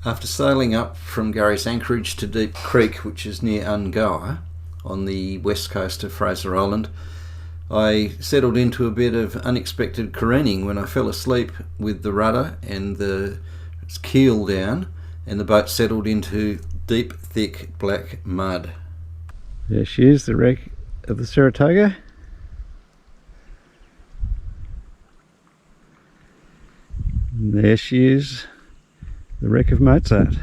After sailing up from Garry's Anchorage to Deep Creek, which is near Ungoa on the west coast of Fraser Island, I settled into a bit of unexpected careening when I fell asleep with the rudder and the keel down, and the boat settled into deep, thick black mud. There she is, the wreck of the Saratoga. And there she is, the wreck of Mozart.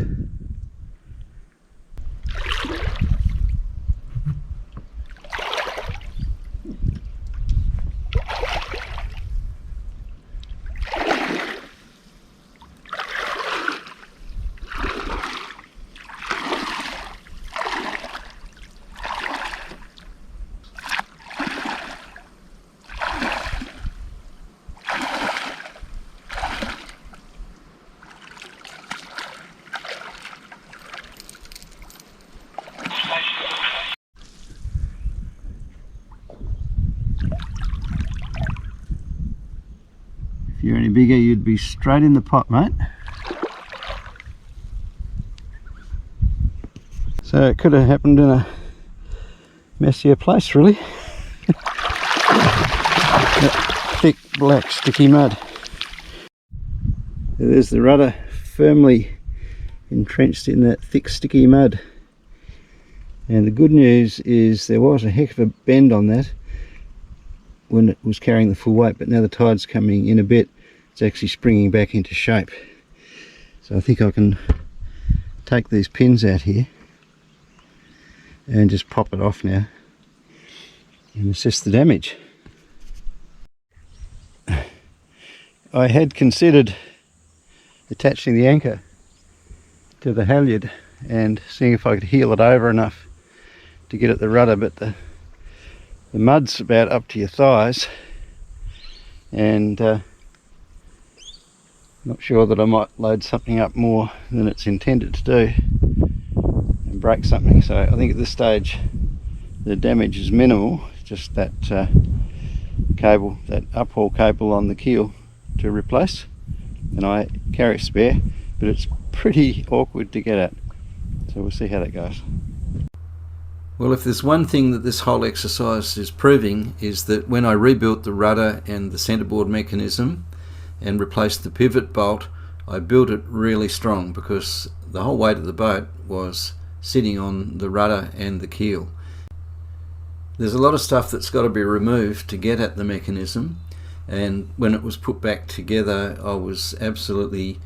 If you're any bigger, you'd be straight in the pot, mate. So it could have happened in a messier place, really. That thick, black, sticky mud. There's the rudder, firmly entrenched in that thick, sticky mud. And the good news is there was a heck of a bend on that when it was carrying the full weight, but now the tide's coming in a bit, it's actually springing back into shape. So I think I can take these pins out here and just pop it off now and assess the damage. I had considered attaching the anchor to the halyard and seeing if I could heel it over enough to get at the rudder, but the mud's about up to your thighs, and not sure that I might load something up more than it's intended to do and break something. So I think at this stage the damage is minimal, just that cable, that uphaul cable on the keel to replace, and I carry a spare, but it's pretty awkward to get at, so we'll see how that goes. Well, if there's one thing that this whole exercise is proving, is that when I rebuilt the rudder and the centreboard mechanism and replaced the pivot bolt, I built it really strong because the whole weight of the boat was sitting on the rudder and the keel. There's a lot of stuff that's got to be removed to get at the mechanism, and when it was put back together I was absolutely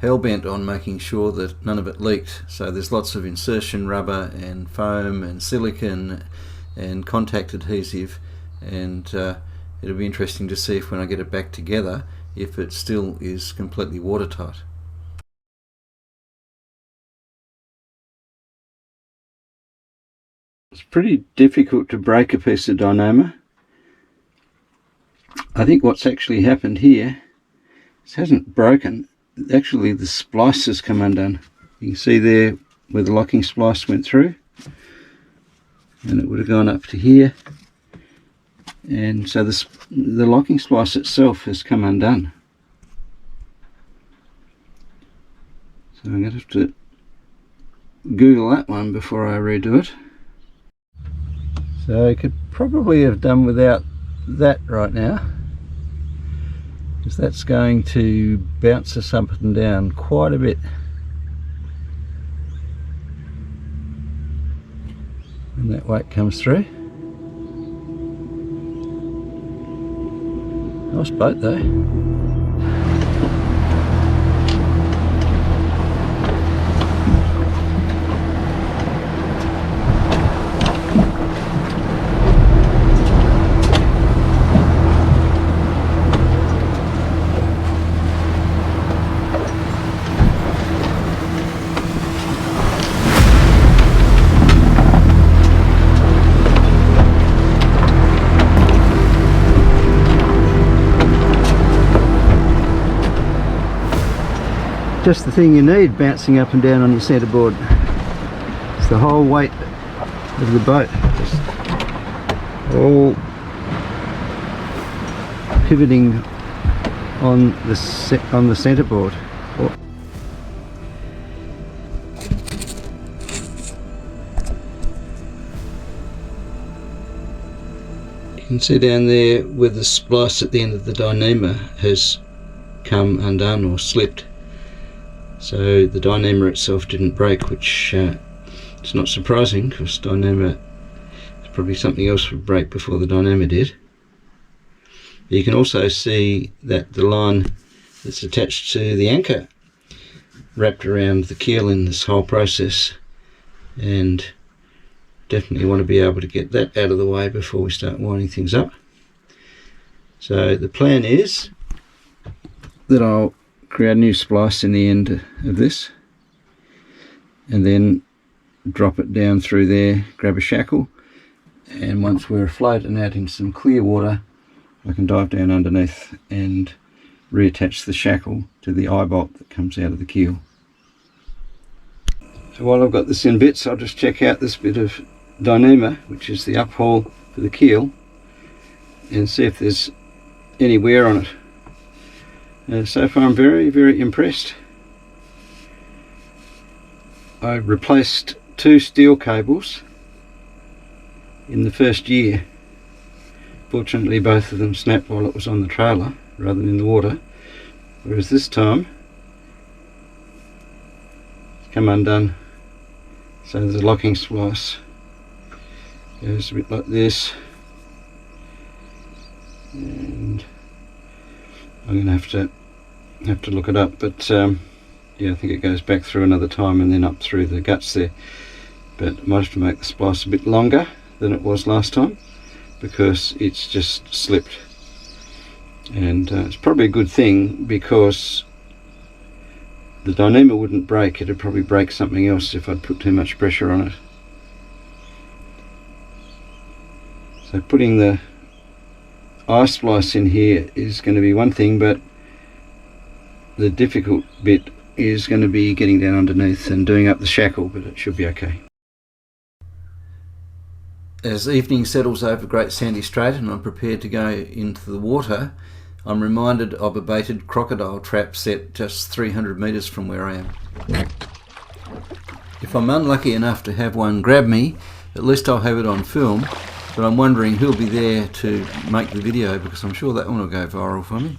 hell-bent on making sure that none of it leaked. So there's lots of insertion rubber and foam and silicone and contact adhesive, and it'll be interesting to see if when I get it back together if it still is completely watertight. It's pretty difficult to break a piece of dynamo. I think what's actually happened here, it hasn't broken. Actually the splice has come undone. You can see there where the locking splice went through, and it would have gone up to here, and so the locking splice itself has come undone. So I'm going to have to Google that one before I redo it. So I could probably have done without that right now, because that's going to bounce us up and down quite a bit. When that weight comes through. Nice boat though. Just the thing you need bouncing up and down on your centreboard. It's the whole weight of the boat, just all pivoting on the centreboard. can see down there where the splice at the end of the Dyneema has come undone or slipped. So the Dyneema itself didn't break, which it's not surprising, because Dyneema, probably something else would break before the Dyneema did. You can also see that the line that's attached to the anchor wrapped around the keel in this whole process, and definitely want to be able to get that out of the way before we start winding things up. So the plan is that I'll create a new splice in the end of this, and then drop it down through there, grab a shackle, and once we're afloat and out in some clear water, I can dive down underneath and reattach the shackle to the eye bolt that comes out of the keel. So while I've got this in bits, I'll just check out this bit of Dyneema, which is the uphaul for the keel, and see if there's any wear on it. So far I'm very, very impressed. I replaced 2 steel cables in the first year. Fortunately both of them snapped while it was on the trailer rather than in the water, whereas this time it's come undone. So there's a locking splice, goes a bit like this, and I'm going to have to look it up, but yeah, I think it goes back through another time and then up through the guts there. But I might have to make the splice a bit longer than it was last time, because it's just slipped, and it's probably a good thing, because the Dyneema wouldn't break. It'd probably break something else if I'd put too much pressure on it. So putting the eye splice in here is going to be one thing, but the difficult bit is going to be getting down underneath and doing up the shackle, but it should be okay. As evening settles over Great Sandy Strait and I'm prepared to go into the water, I'm reminded of a baited crocodile trap set just 300 metres from where I am. If I'm unlucky enough to have one grab me, at least I'll have it on film, but I'm wondering who'll be there to make the video, because I'm sure that one will go viral for me.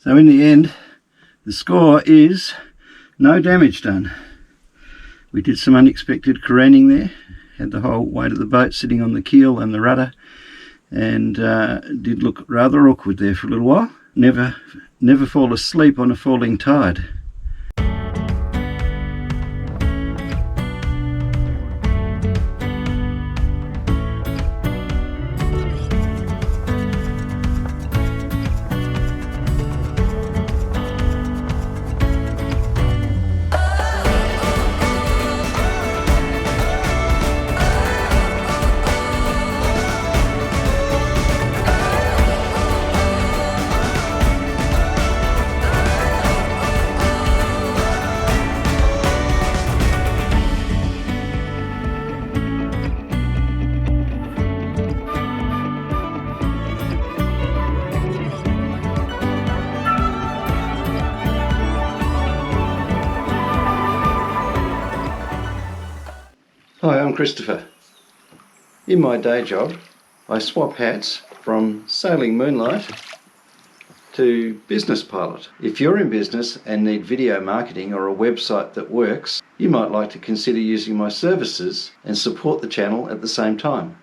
So in the end, The score is no damage done. We did some unexpected careening there, had the whole weight of the boat sitting on the keel and the rudder, and did look rather awkward there for a little while. Never fall asleep on a falling tide. Hi, I'm Christopher. In my day job, I swap hats from sailing moonlight to business pilot. If you're in business and need video marketing or a website that works, you might like to consider using my services and support the channel at the same time.